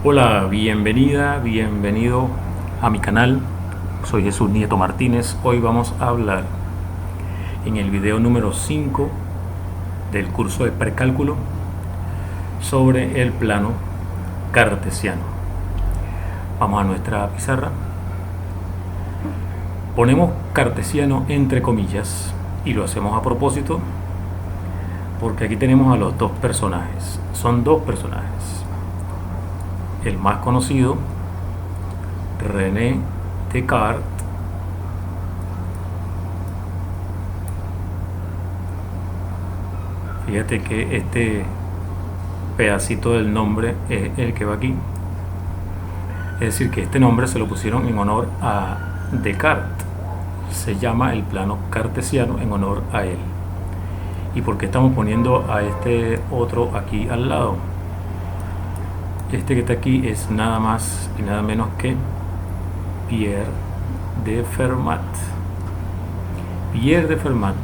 Hola, bienvenida, bienvenido a mi canal. Soy Jesús Nieto Martínez. Hoy vamos a hablar en el video número 5 del curso de precálculo sobre el plano cartesiano. Vamos a nuestra pizarra. Ponemos cartesiano entre comillas y lo hacemos a propósito porque aquí tenemos a los dos personajes. Son dos personajes. El más conocido, René Descartes, fíjate que este pedacito del nombre es el que va aquí, es decir que este nombre se lo pusieron en honor a Descartes, se llama el plano cartesiano en honor a él. ¿Y por qué estamos poniendo a este otro aquí al lado? Este que está aquí es nada más y nada menos que Pierre de Fermat. Pierre de Fermat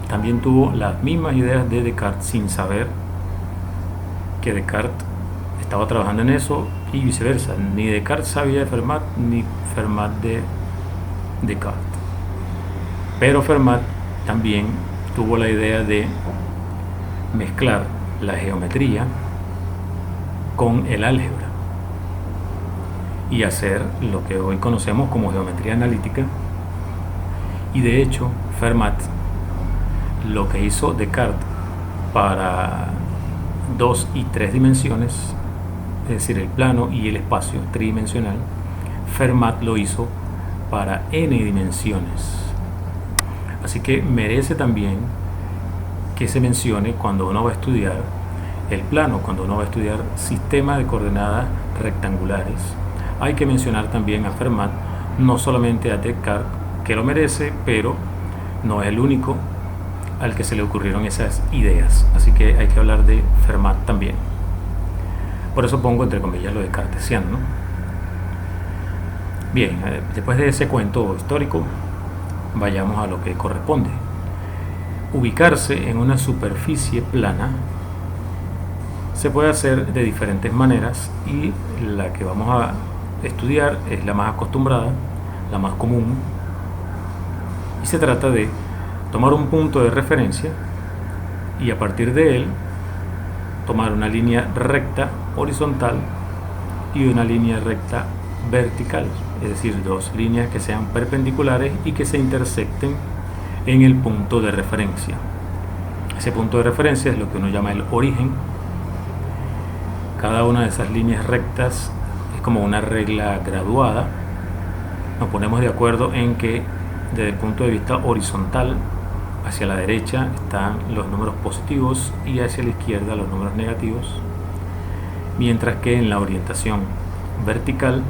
también tuvo las mismas ideas de Descartes sin saber que Descartes estaba trabajando en eso y viceversa. Ni Descartes sabía de Fermat ni Fermat de Descartes. Pero Fermat también tuvo la idea de mezclar la geometría con el álgebra y hacer lo que hoy conocemos como geometría analítica. Y de hecho Fermat lo que hizo Descartes para 2 y 3 dimensiones, es decir el plano y el espacio tridimensional, Fermat lo hizo para n dimensiones. Así que merece también que se mencione cuando uno va a estudiar el plano, cuando uno va a estudiar sistemas de coordenadas rectangulares. Hay que mencionar también a Fermat, no solamente a Descartes, que lo merece, pero no es el único al que se le ocurrieron esas ideas. Así que hay que hablar de Fermat también. Por eso pongo entre comillas lo de cartesiano, ¿no? Bien, después de ese cuento histórico, vayamos a lo que corresponde. Ubicarse en una superficie plana se puede hacer de diferentes maneras y la que vamos a estudiar es la más acostumbrada, la más común, y se trata de tomar un punto de referencia y a partir de él tomar una línea recta horizontal y una línea recta vertical, es decir, dos líneas que sean perpendiculares y que se intersecten en el punto de referencia. Ese punto de referencia es lo que uno llama el origen. Cada una de esas líneas rectas es como una regla graduada. Nos ponemos de acuerdo en que desde el punto de vista horizontal, hacia la derecha están los números positivos y hacia la izquierda los números negativos, mientras que en la orientación vertical,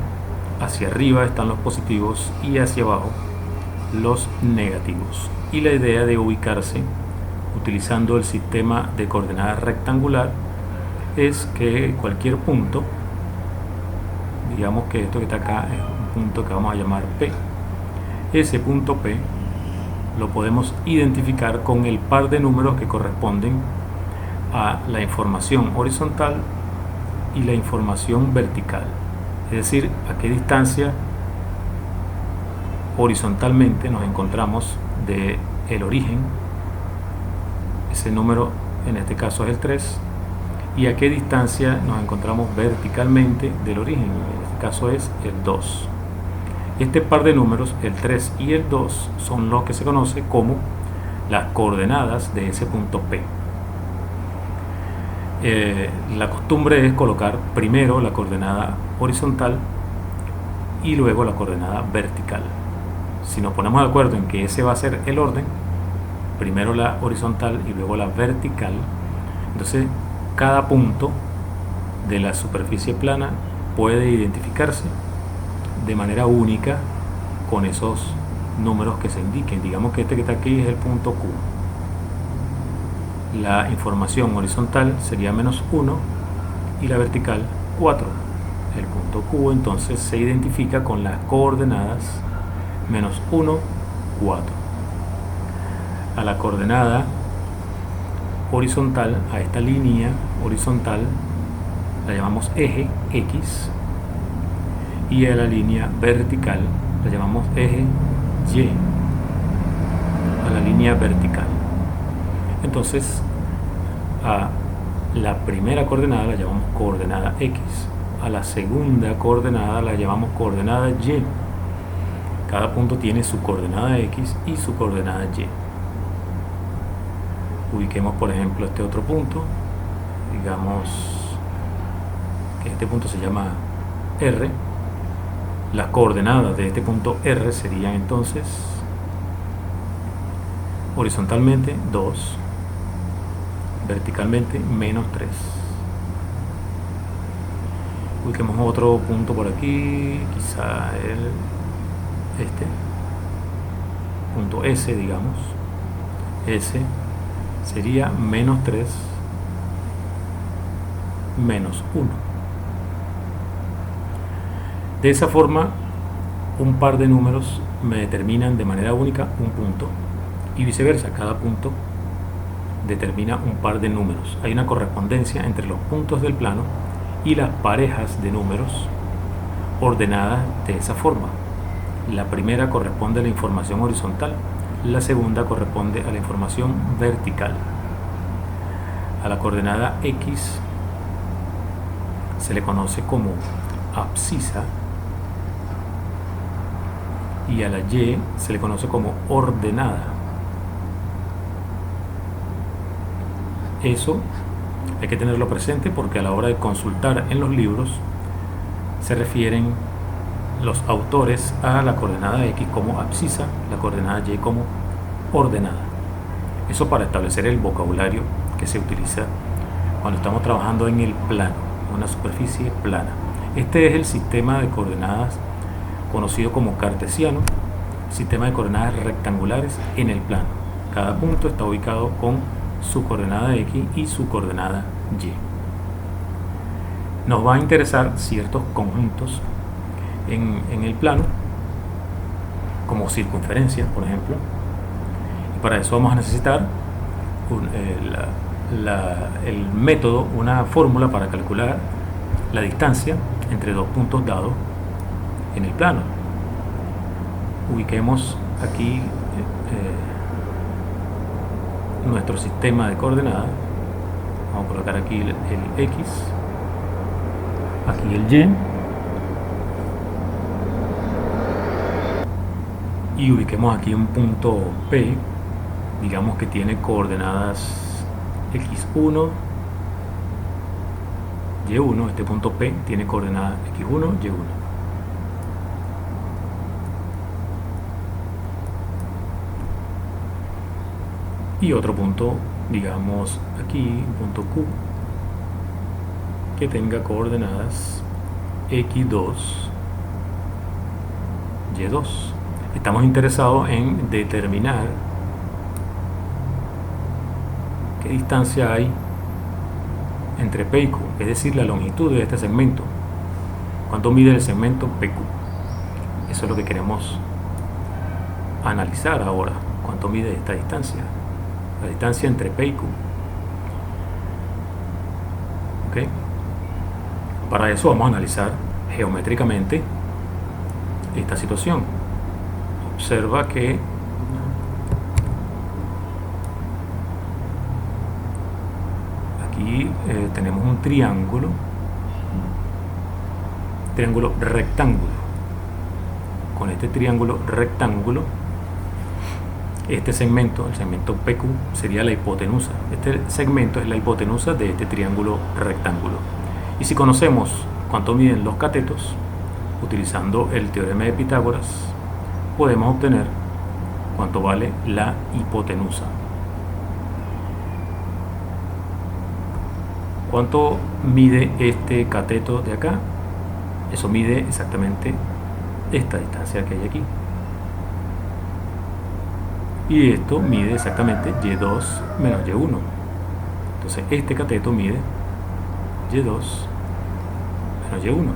hacia arriba están los positivos y hacia abajo los negativos. Y la idea de ubicarse utilizando el sistema de coordenadas rectangular es que cualquier punto, digamos que esto que está acá es un punto que vamos a llamar P, ese punto P lo podemos identificar con el par de números que corresponden a la información horizontal y la información vertical, es decir, a qué distancia horizontalmente nos encontramos del origen, ese número en este caso es el 3, y a qué distancia nos encontramos verticalmente del origen, en este caso es el 2. Este par de números, el 3 y el 2, son los que se conoce como las coordenadas de ese punto P. La costumbre es colocar primero la coordenada horizontal y luego la coordenada vertical. Si nos ponemos de acuerdo en que ese va a ser el orden, primero la horizontal y luego la vertical, entonces cada punto de la superficie plana puede identificarse de manera única con esos números que se indiquen. Digamos que este que está aquí es el punto Q. La información horizontal sería -1 y la vertical 4. El punto Q entonces se identifica con las coordenadas -1, 4. A la coordenada horizontal, a esta línea horizontal la llamamos eje X, y a la línea vertical la llamamos eje Y, a la línea vertical. Entonces a la primera coordenada la llamamos coordenada X, a la segunda coordenada la llamamos coordenada Y. Cada punto tiene su coordenada X y su coordenada Y. Ubiquemos por ejemplo este otro punto, digamos que este punto se llama R. Las coordenadas de este punto R serían entonces horizontalmente 2, verticalmente menos 3. Ubiquemos otro punto por aquí, quizá este punto S, digamos. S sería menos 3 menos 1. De esa forma, un par de números me determinan de manera única un punto y viceversa, cada punto determina un par de números. Hay una correspondencia entre los puntos del plano y las parejas de números ordenadas de esa forma. La primera corresponde a la información horizontal, la segunda corresponde a la información vertical. A la coordenada X se le conoce como abscisa y a la Y se le conoce como ordenada. Eso hay que tenerlo presente porque a la hora de consultar en los libros se refieren los autores a la coordenada X como abscisa, la coordenada Y como ordenada. Eso para establecer el vocabulario que se utiliza cuando estamos trabajando en el plano, una superficie plana. Este es el sistema de coordenadas conocido como cartesiano, sistema de coordenadas rectangulares en el plano. Cada punto está ubicado con su coordenada X y su coordenada Y. Nos va a interesar ciertos conjuntos en el plano, como circunferencias, por ejemplo, y para eso vamos a necesitar el método, una fórmula para calcular la distancia entre dos puntos dados en el plano. Ubiquemos aquí nuestro sistema de coordenadas. Vamos a colocar aquí el X, aquí el Y ubiquemos aquí un punto P, digamos que tiene coordenadas X1, Y1. Este punto P tiene coordenadas X1, Y1. Y otro punto, digamos aquí, un punto Q, que tenga coordenadas X2, Y2. Estamos interesados en determinar qué distancia hay entre P y Q, es decir, la longitud de este segmento. ¿Cuánto mide el segmento PQ? Eso es lo que queremos analizar ahora. ¿Cuánto mide esta distancia? La distancia entre P y Q. ¿Okay? Para eso vamos a analizar geométricamente esta situación. Observa que aquí tenemos un triángulo rectángulo. Con este triángulo rectángulo, este segmento, el segmento PQ, sería la hipotenusa. Este segmento es la hipotenusa de este triángulo rectángulo. Y si conocemos cuánto miden los catetos, utilizando el teorema de Pitágoras, podemos obtener cuánto vale la hipotenusa. ¿Cuánto mide este cateto de acá? Eso mide exactamente esta distancia que hay aquí. Y esto mide exactamente Y2 menos Y1. Entonces este cateto mide Y2 menos Y1.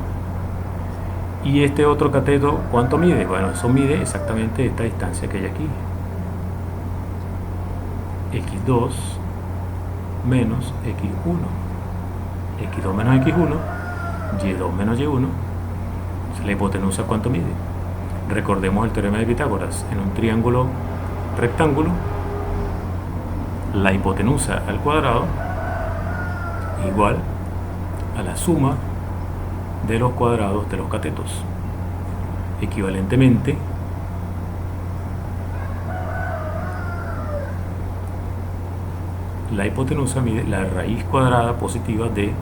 Y este otro cateto, ¿cuánto mide? Bueno, eso mide exactamente esta distancia que hay aquí. X2 menos X1. X2 menos X1, Y2 menos Y1, La hipotenusa, ¿cuánto mide? Recordemos el teorema de Pitágoras. En un triángulo rectángulo, la hipotenusa al cuadrado es igual a la suma de los cuadrados de los catetos. Equivalentemente, la hipotenusa mide la raíz cuadrada positiva de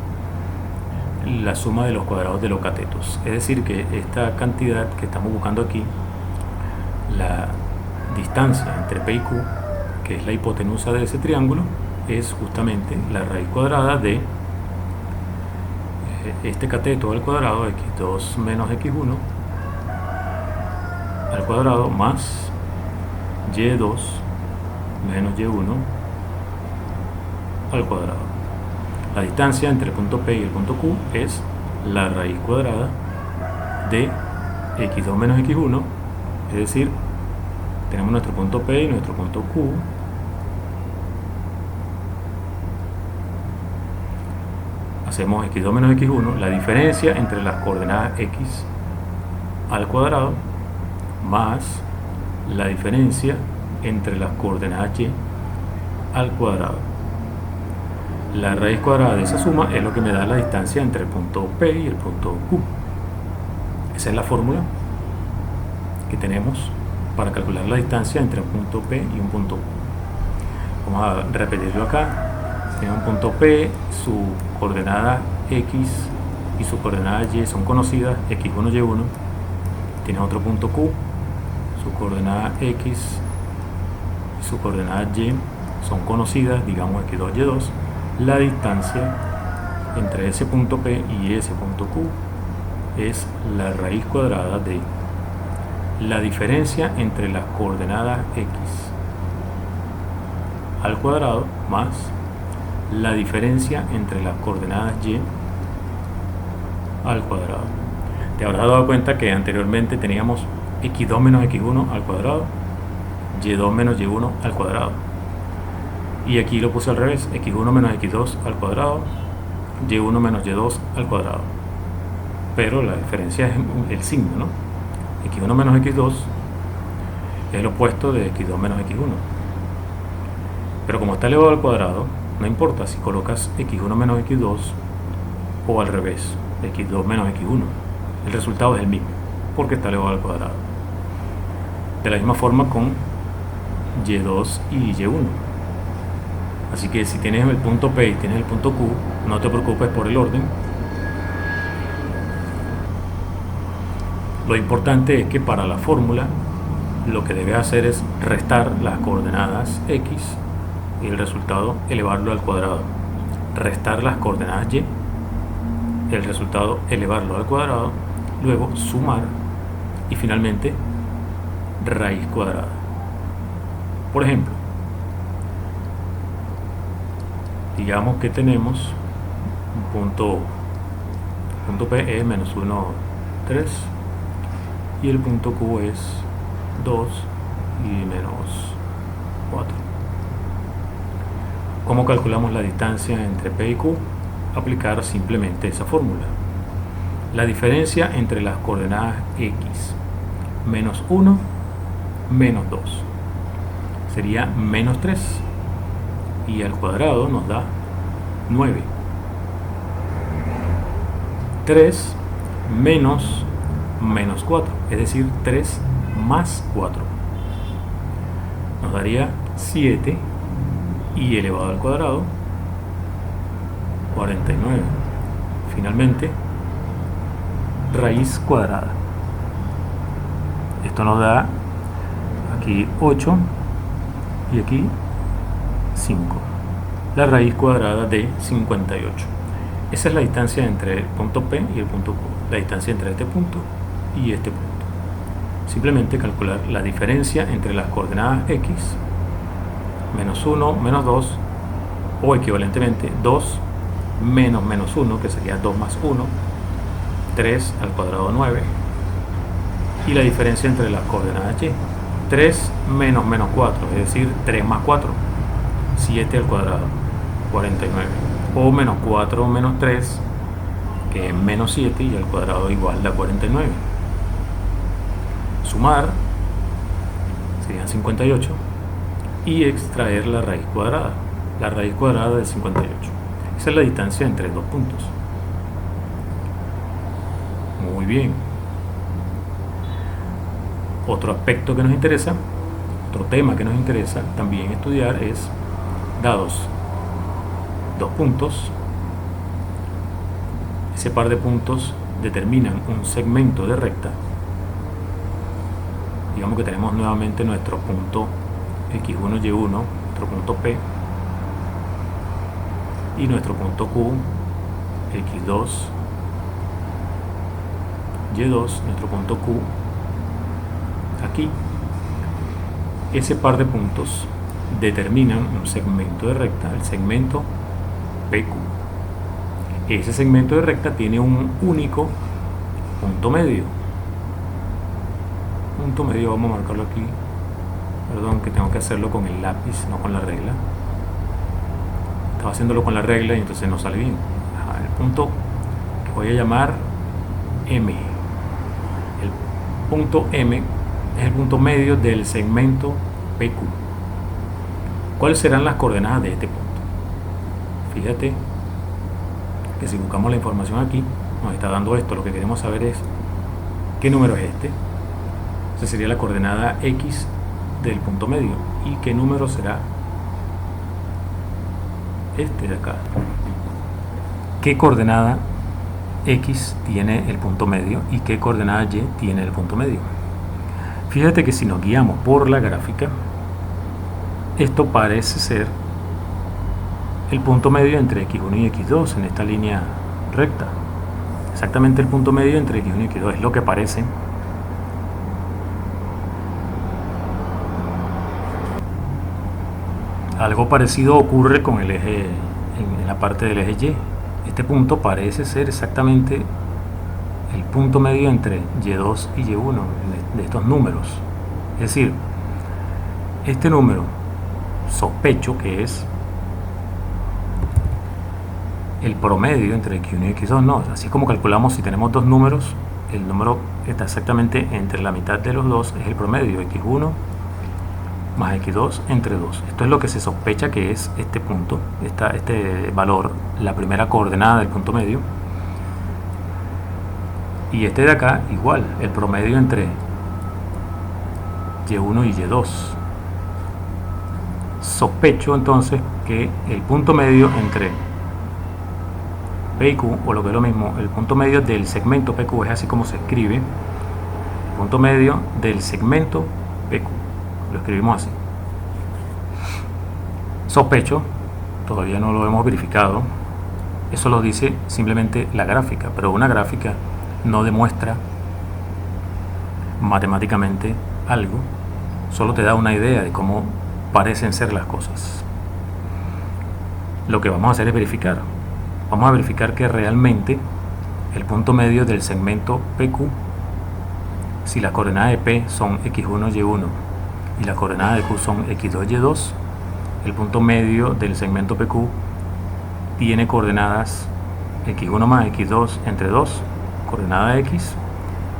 la suma de los cuadrados de los catetos. Es decir, que esta cantidad que estamos buscando aquí, la distancia entre P y Q, que es la hipotenusa de ese triángulo, es justamente la raíz cuadrada de este cateto al cuadrado, x2 menos x1 al cuadrado, más y2 menos y1 al cuadrado. La distancia entre el punto P y el punto Q es la raíz cuadrada de x2 menos x1, es decir, tenemos nuestro punto P y nuestro punto Q. Hacemos x2 menos x1, la diferencia entre las coordenadas x al cuadrado, más la diferencia entre las coordenadas y al cuadrado. La raíz cuadrada de esa suma es lo que me da la distancia entre el punto P y el punto Q. Esa es la fórmula que tenemos para calcular la distancia entre un punto P y un punto Q. Vamos a repetirlo acá. Tiene un punto P, su coordenada x y su coordenada y son conocidas, x1, y1. Tiene otro punto Q, su coordenada x y su coordenada y son conocidas, digamos x2, y2. La distancia entre ese punto P y ese punto Q es la raíz cuadrada de la diferencia entre las coordenadas x al cuadrado más la diferencia entre las coordenadas y al cuadrado. Te habrás dado cuenta que anteriormente teníamos x2 menos x1 al cuadrado, y2 menos y1 al cuadrado. Y aquí lo puse al revés, x1 menos x2 al cuadrado, y1 menos y2 al cuadrado. Pero la diferencia es el signo, ¿no? x1 menos x2 es el opuesto de x2 menos x1. Pero como está elevado al cuadrado, no importa si colocas x1 menos x2 o al revés, x2 menos x1. El resultado es el mismo, porque está elevado al cuadrado. De la misma forma con y2 y y1. Así que si tienes el punto P y tienes el punto Q, no te preocupes por el orden. Lo importante es que para la fórmula lo que debes hacer es restar las coordenadas x y el resultado elevarlo al cuadrado. Restar las coordenadas y, el resultado elevarlo al cuadrado, luego sumar y finalmente raíz cuadrada. Por ejemplo, digamos que tenemos un punto P es menos 1, 3 y el punto Q es 2 y menos 4. ¿Cómo calculamos la distancia entre P y Q? Aplicar simplemente esa fórmula. La diferencia entre las coordenadas x menos 1 menos 2 sería menos 3 y al cuadrado nos da 9. 3 menos menos 4, es decir, 3 más 4 nos daría 7 y elevado al cuadrado 49. Finalmente, raíz cuadrada. Esto nos da aquí 8 y aquí 5. La raíz cuadrada de 58. Esa es la distancia entre el punto P y el punto Q. La distancia entre este punto y este punto. Simplemente calcular la diferencia entre las coordenadas x, menos 1, menos 2, o equivalentemente 2 menos menos 1, que sería 2 más 1, 3 al cuadrado 9, y la diferencia entre las coordenadas y, 3 menos menos 4, es decir, 3 más 4, 7 al cuadrado, 49, o menos 4 menos 3, que es menos 7 y al cuadrado igual a 49. Sumar serían 58 y extraer la raíz cuadrada. La raíz cuadrada de 58. Esa es la distancia entre dos puntos. Muy bien. Otro aspecto que nos interesa, otro tema que nos interesa también estudiar es, dados dos puntos, ese par de puntos determinan un segmento de recta. Digamos que tenemos nuevamente nuestro punto X1, Y1, nuestro punto P, y nuestro punto Q, X2, Y2, nuestro punto Q, aquí. Ese par de puntos determinan un segmento de recta, el segmento PQ. Ese segmento de recta tiene un único punto medio. Punto medio, vamos a marcarlo aquí. Perdón, que tengo que hacerlo con el lápiz, no con la regla. Estaba haciéndolo con la regla y entonces no sale bien. El punto que voy a llamar M. El punto M es el punto medio del segmento PQ. ¿Cuáles serán las coordenadas de este punto? Fíjate que si buscamos la información aquí, nos está dando esto. Lo que queremos saber es qué número es este. Esa sería la coordenada X del punto medio. ¿Y qué número será este de acá? ¿Qué coordenada X tiene el punto medio y qué coordenada Y tiene el punto medio? Fíjate que si nos guiamos por la gráfica, esto parece ser el punto medio entre X1 y X2 en esta línea recta. Exactamente el punto medio entre X1 y X2 es lo que parece. Algo parecido ocurre con el eje, en la parte del eje Y. Este punto parece ser exactamente el punto medio entre Y2 y Y1 de estos números. Es decir, este número sospecho que es el promedio entre X1 y X2. No, así como calculamos, si tenemos dos números, el número está exactamente entre la mitad de los dos, es el promedio, X1 más X2 entre 2. Esto es lo que se sospecha que es este punto, este valor, la primera coordenada del punto medio. Y este de acá igual, el promedio entre Y1 y Y2. Sospecho entonces que el punto medio entre P y Q, o lo que es lo mismo, el punto medio del segmento PQ, es así como se escribe, el punto medio del segmento PQ, lo escribimos así. Sospecho, todavía no lo hemos verificado, eso lo dice simplemente la gráfica, pero una gráfica no demuestra matemáticamente algo, solo te da una idea de cómo parecen ser las cosas. Lo que vamos a hacer es verificar. Vamos a verificar que realmente el punto medio del segmento PQ, si las coordenadas de P son X1, Y1 y las coordenadas de Q son X2, Y2, el punto medio del segmento PQ tiene coordenadas X1 más X2 entre 2, coordenada X,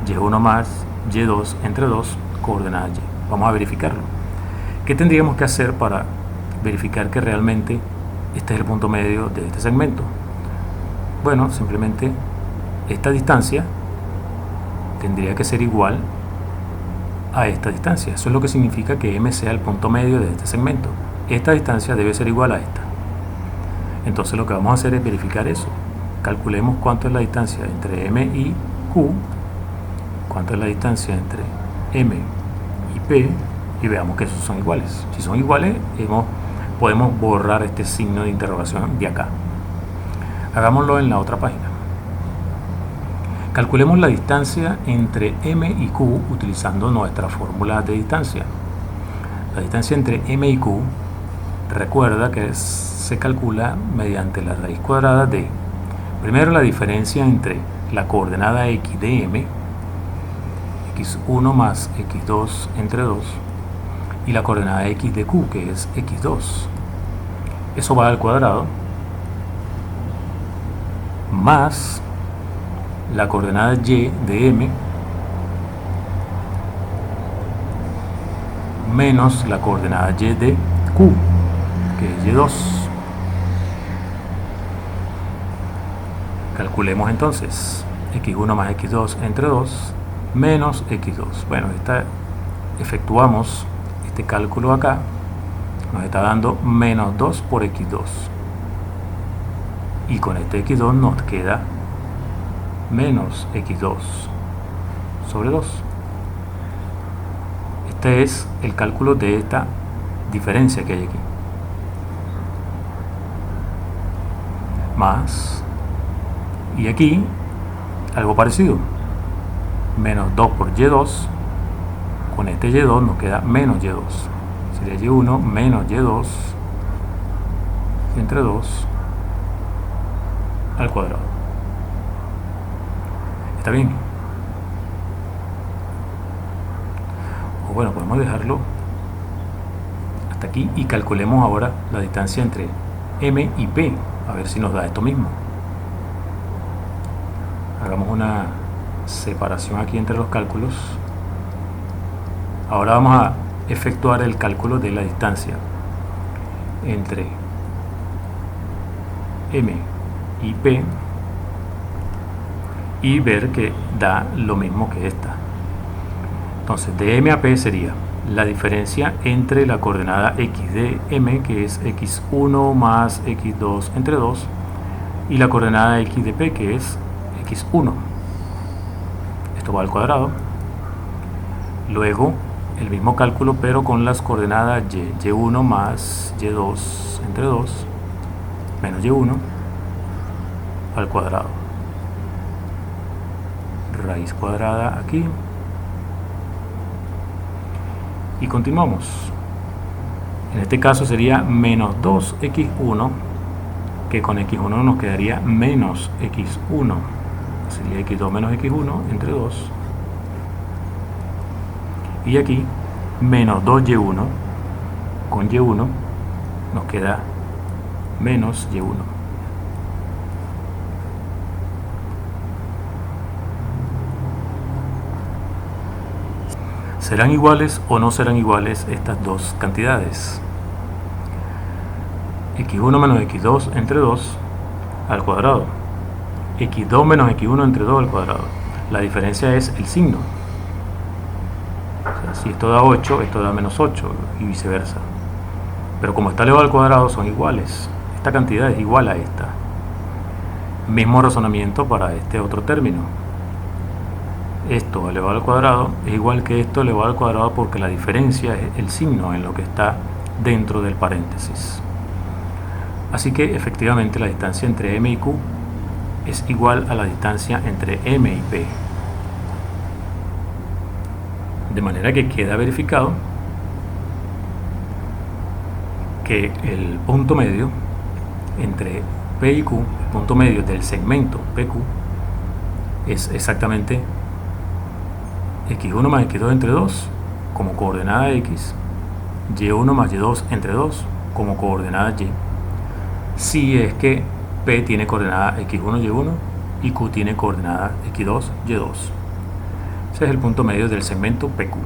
Y1 más Y2 entre 2, coordenada Y. Vamos a verificarlo. ¿Qué tendríamos que hacer para verificar que realmente este es el punto medio de este segmento? Bueno, simplemente esta distancia tendría que ser igual a esta distancia. Eso es lo que significa que M sea el punto medio de este segmento. Esta distancia debe ser igual a esta. Entonces lo que vamos a hacer es verificar eso. Calculemos cuánto es la distancia entre M y Q, cuánto es la distancia entre M y P, y veamos que esos son iguales. Si son iguales, podemos borrar este signo de interrogación de acá. Hagámoslo en la otra página. Calculemos la distancia entre M y Q utilizando nuestra fórmula de distancia. La distancia entre M y Q, recuerda que se calcula mediante la raíz cuadrada de, primero, la diferencia entre la coordenada X de M, X1 más X2 entre 2, y la coordenada X de Q, que es X2. Eso va al cuadrado, más la coordenada y de m menos la coordenada y de q, que es y2. Calculemos entonces x1 más x2 entre 2 menos x2. Bueno, efectuamos este cálculo acá, nos está dando menos 2 por x2. Y con este x2 nos queda menos x2 sobre 2. Este es el cálculo de esta diferencia que hay aquí. Más, y aquí algo parecido, menos 2 por y2, con este y2 nos queda menos y2, sería y1 menos y2 entre 2 al cuadrado. ¿Está bien? O bueno, podemos dejarlo hasta aquí y calculemos ahora la distancia entre m y p, a ver si nos da esto mismo. Hagamos una separación aquí entre los cálculos. Ahora vamos a efectuar el cálculo de la distancia entre m y p y ver que da lo mismo que esta. Entonces de m a p sería la diferencia entre la coordenada x de m, que es x1 más x2 entre 2, y la coordenada x de p, que es x1. Esto va al cuadrado. Luego el mismo cálculo pero con las coordenadas y1 más y2 entre 2 menos y1 al cuadrado. Raíz cuadrada aquí. Y continuamos. En este caso sería menos 2x1, que con x1 nos quedaría menos x1. Sería x2 menos x1 entre 2. Y aquí menos 2y1, con y1 nos queda menos y1. ¿Serán iguales o no serán iguales estas dos cantidades? x1 menos x2 entre 2 al cuadrado. x2 menos x1 entre 2 al cuadrado. La diferencia es el signo. O sea, si esto da 8, esto da menos 8 y viceversa. Pero como está elevado al cuadrado son iguales. Esta cantidad es igual a esta. Mismo razonamiento para este otro término. Esto elevado al cuadrado es igual que esto elevado al cuadrado, porque la diferencia es el signo en lo que está dentro del paréntesis. Así que efectivamente la distancia entre m y q es igual a la distancia entre m y p. De manera que queda verificado que el punto medio entre p y q, el punto medio del segmento PQ, es exactamente x1 más x2 entre 2 como coordenada x, y1 más y2 entre 2 como coordenada y, si es que p tiene coordenada x1, y1 y q tiene coordenada x2, y2. Ese es el punto medio del segmento PQ.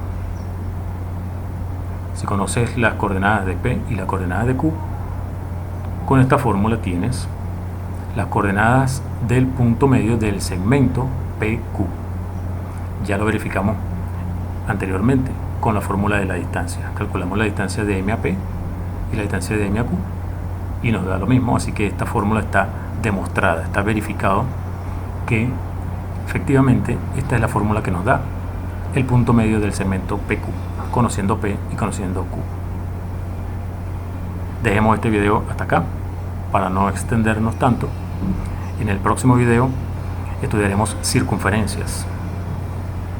Si conoces las coordenadas de p y las coordenadas de q, con esta fórmula tienes las coordenadas del punto medio del segmento PQ. Ya lo verificamos anteriormente con la fórmula de la distancia. Calculamos la distancia de m a p y la distancia de m a q y nos da lo mismo. Así que esta fórmula está demostrada, está verificado que efectivamente esta es la fórmula que nos da el punto medio del segmento PQ, conociendo p y conociendo q. Dejemos este video hasta acá para no extendernos tanto. En el próximo video estudiaremos circunferencias.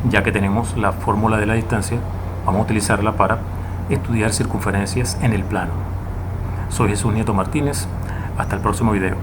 Ya que tenemos la fórmula de la distancia, vamos a utilizarla para estudiar circunferencias en el plano. Soy Jesús Nieto Martínez. Hasta el próximo video.